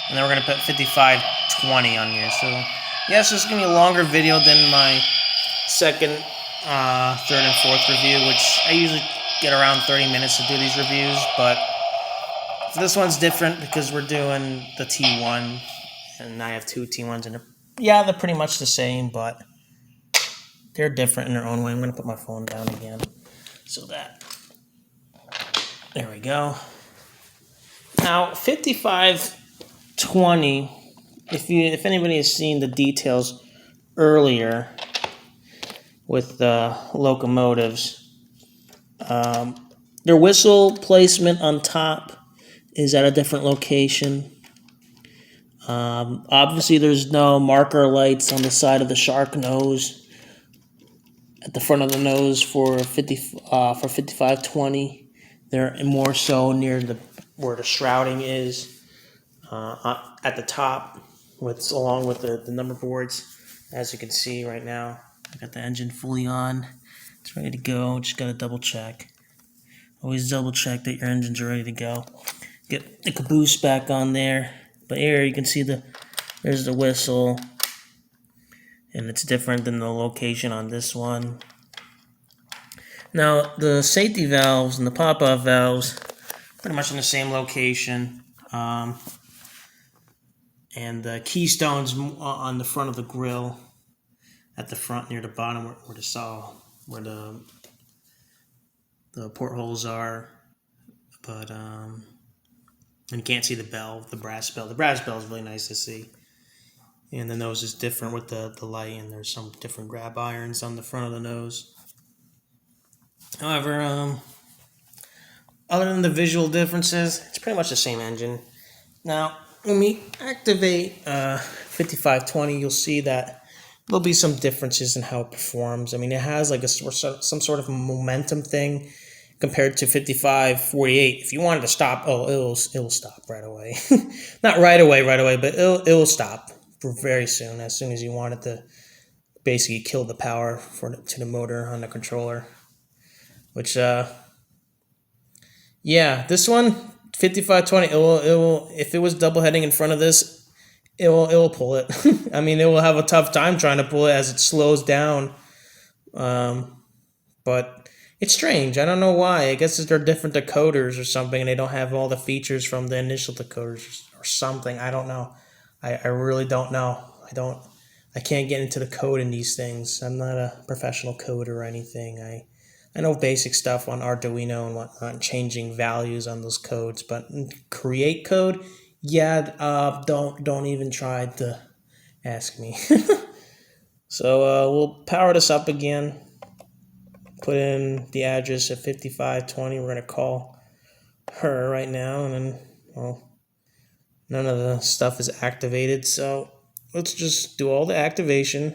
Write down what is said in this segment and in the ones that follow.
And then we're going to put 5520 on here. So, yes, this is going to be a longer video than my second, third, and fourth review, which I usually get around 30 minutes to do these reviews. But this one's different because we're doing the T1, and I have two T1s, and they're pretty much the same, but they're different in their own way. I'm going to put my phone down again. So that, there we go. Now, 5520, if anybody has seen the details earlier with the locomotives, their whistle placement on top is at a different location. Obviously, there's no marker lights on the side of the shark nose. At the front of the nose for 5520, they're more so near where the shrouding is, at the top, along with the number boards. As you can see right now, I got the engine fully on. It's ready to go. Just gotta double check. Always double check that your engines are ready to go. Get the caboose back on there. But here you can see there's the whistle. And it's different than the location on this one. Now, the safety valves and the pop-off valves, pretty much in the same location. And the keystones on the front of the grill, at the front near the bottom where the portholes are. But, and you can't see the bell, the brass bell. The brass bell is really nice to see. And the nose is different with the light, and there's some different grab irons on the front of the nose. However, other than the visual differences, it's pretty much the same engine. Now, when we activate 5520, you'll see that there'll be some differences in how it performs. I mean, it has like some sort of momentum thing compared to 5548. If you wanted to stop, it'll stop right away. Not right away, but it'll stop very soon, as soon as you want it to basically kill the power to the motor on the controller. Which, this one, 5520, it will, if it was double heading in front of this, it will pull it. I mean, it will have a tough time trying to pull it as it slows down. But it's strange. I don't know why. I guess they're different decoders or something, and they don't have all the features from the initial decoders or something. I don't know. I really don't know. I can't get into the code in these things. I'm not a professional coder or anything. I know basic stuff on Arduino and whatnot, changing values on those codes, but create code, don't even try to ask me. So we'll power this up again. Put in the address of 5520. We're gonna call her right now, and then none of the stuff is activated, so let's just do all the activation.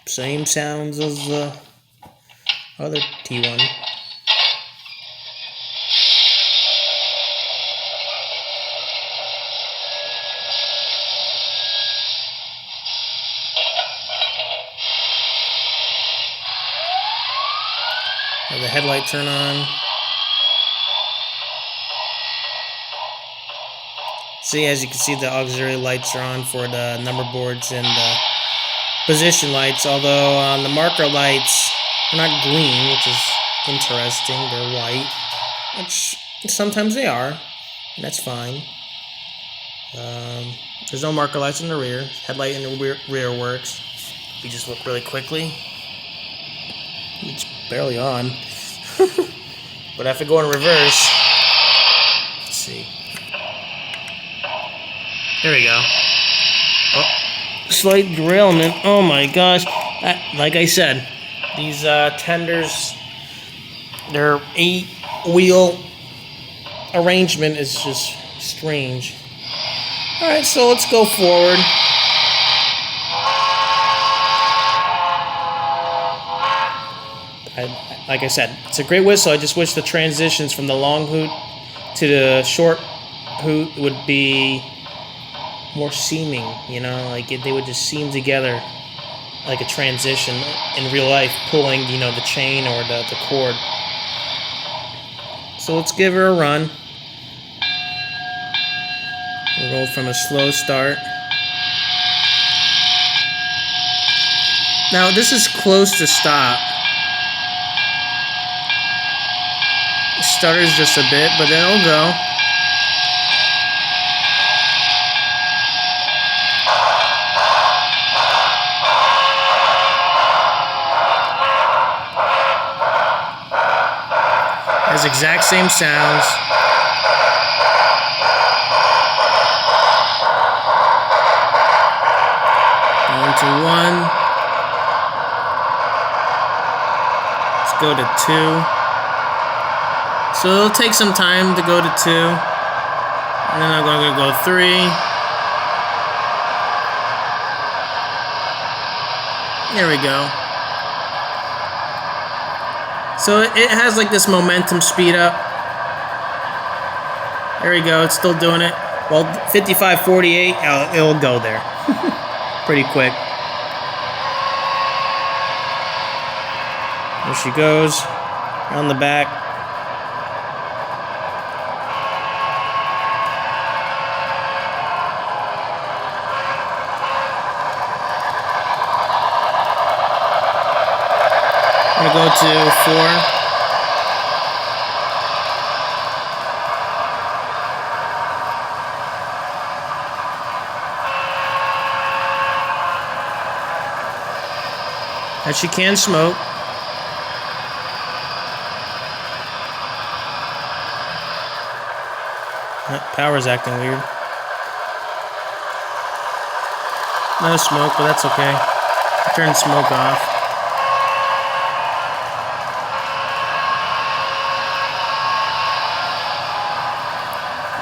Same sounds as the other T1. Have the headlight turn on. See, as you can see, the auxiliary lights are on for the number boards and the position lights, although on the marker lights, they're not green, which is interesting. They're white, which sometimes they are, and that's fine. There's no marker lights in the rear. Headlight in the rear works. We just look really quickly. It's barely on. But if I go in reverse, let's see. There we go. Oh, slight derailment. Oh my gosh. Like I said, these tenders, their 8-wheel arrangement is just strange. Alright, so let's go forward. Like I said, it's a great whistle. I just wish the transitions from the long hoot to the short hoot would be more seaming, you know, like they would just seam together like a transition in real life, pulling, you know, the chain or the cord. So let's give her a run. Rolled from a slow start. Now this is close to stop. It stutters just a bit, but then it'll go. Has exact same sounds. Going to 1. Let's go to 2. So it'll take some time to go to 2. And then I'm going to go 3. There we go. So it has like this momentum speed up. There we go, it's still doing it. Well, 55:48, it'll go there. Pretty quick. There she goes, on the back. I'm gonna go to 4. And she can smoke. Power's acting weird. No smoke, but that's okay. Turn smoke off.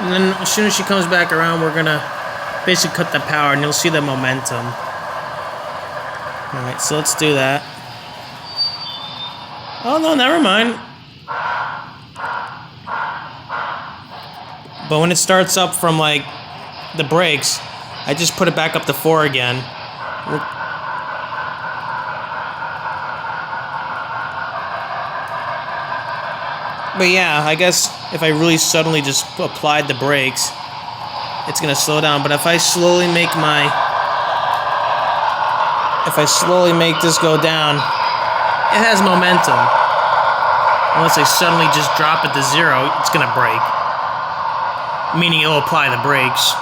And then as soon as she comes back around, we're gonna basically cut the power and you'll see the momentum. Alright, so let's do that. Oh no, never mind. But when it starts up from like the brakes, I just put it back up to 4 again. But yeah, I guess if I really suddenly just applied the brakes, it's gonna slow down. But if I slowly make this go down, it has momentum. Unless I suddenly just drop it to 0, it's gonna break. Meaning it'll apply the brakes.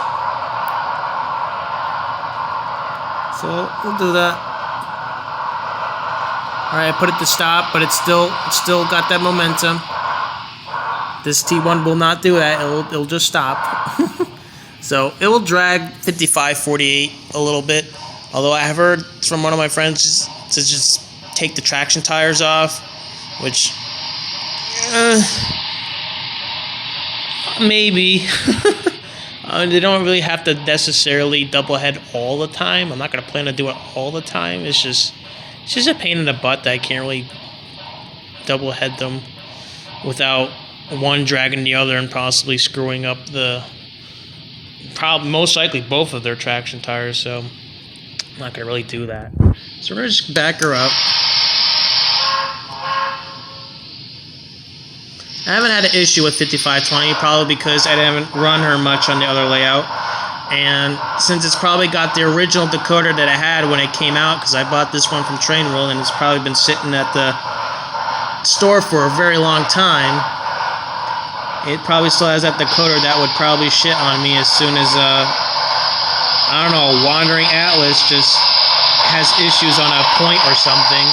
So we'll do that. Alright, I put it to stop, but it's still got that momentum. This T-1 will not do that. It'll just stop. So it will drag 55:48 a little bit. Although I have heard from one of my friends to just take the traction tires off, which maybe. They don't really have to necessarily double head all the time. I'm not gonna plan to do it all the time. It's just a pain in the butt that I can't really double head them without one dragging the other and possibly screwing up most likely both of their traction tires. So I'm not gonna really do that. So we're gonna just back her up. I haven't had an issue with 5520, probably because I haven't run her much on the other layout. And since it's probably got the original decoder that I had when it came out, because I bought this one from Train World and it's probably been sitting at the store for a very long time, it probably still has that decoder that would probably shit on me as soon as, I don't know, a wandering Atlas just has issues on a point or something.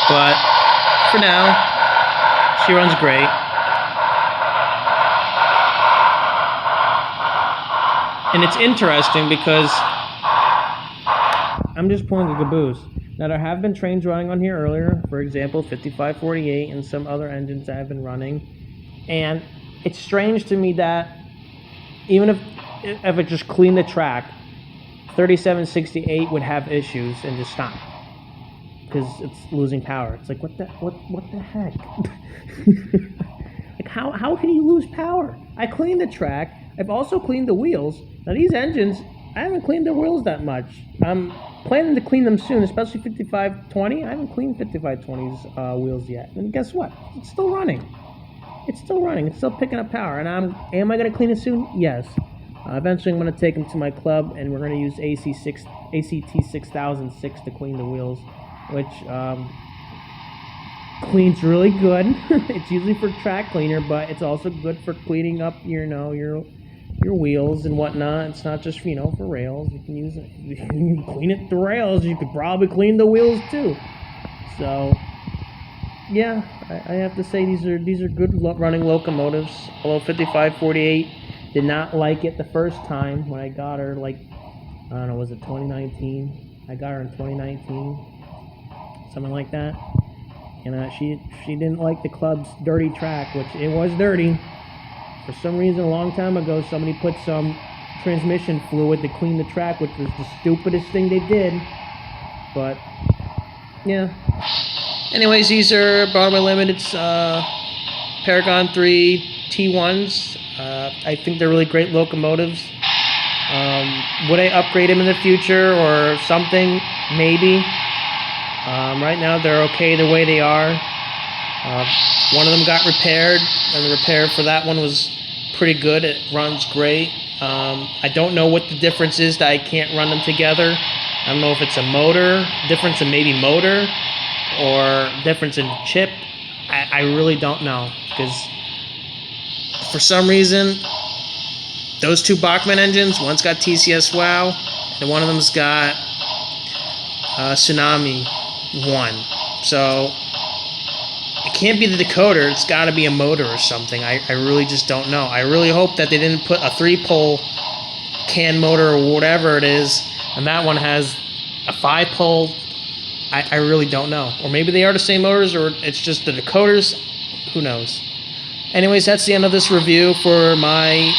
But for now, she runs great. And it's interesting because I'm just pulling a caboose. Now there have been trains running on here earlier, for example 5548 and some other engines that have been running. And it's strange to me that even if it just cleaned the track, 3768 would have issues and just stop because it's losing power. It's like what the heck? Like how can you lose power? I cleaned the track. I've also cleaned the wheels. Now these engines, I haven't cleaned the wheels that much. I'm planning to clean them soon, especially 5520. I haven't cleaned 5520's wheels yet. And guess what? It's still running. It's still running. It's still picking up power. And am I going to clean it soon? Yes. Eventually, I'm going to take them to my club, and we're going to use ACT 6006 to clean the wheels, which cleans really good. It's usually for track cleaner, but it's also good for cleaning up your wheels and whatnot. It's not just for rails. You can use it. You can clean it the rails. You could probably clean the wheels too. So yeah, I have to say these are good running locomotives. Although 5548 did not like it the first time when I got her, like, I don't know, was it 2019? I got her in 2019, something like that. And she didn't like the club's dirty track, which it was dirty. For some reason, a long time ago, somebody put some transmission fluid to clean the track, which was the stupidest thing they did. But yeah. Anyways, these are Broadway Limited's Paragon 3 T1s. I think they're really great locomotives. Would I upgrade them in the future or something? Maybe. Right now they're okay the way they are. One of them got repaired, and the repair for that one was pretty good. It runs great. I don't know what the difference is that I can't run them together. I don't know if it's a motor, difference in maybe motor, or difference in chip. I really don't know, because for some reason those two Bachmann engines, one's got TCS WOW and one of them's got Tsunami 1. So it can't be the decoder, it's got to be a motor or something. I really just don't know. I really hope that they didn't put a 3-pole can motor or whatever it is, and that one has a 5-pole. I really don't know. Or maybe they are the same motors, or it's just the decoders. Who knows? Anyways, that's the end of this review for my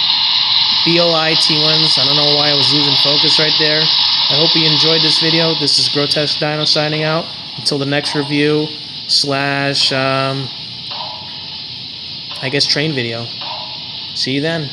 BLI T1s. I don't know why I was losing focus right there. I hope you enjoyed this video. This is Grotesque Dino signing out. Until the next review / I guess train video. See you then.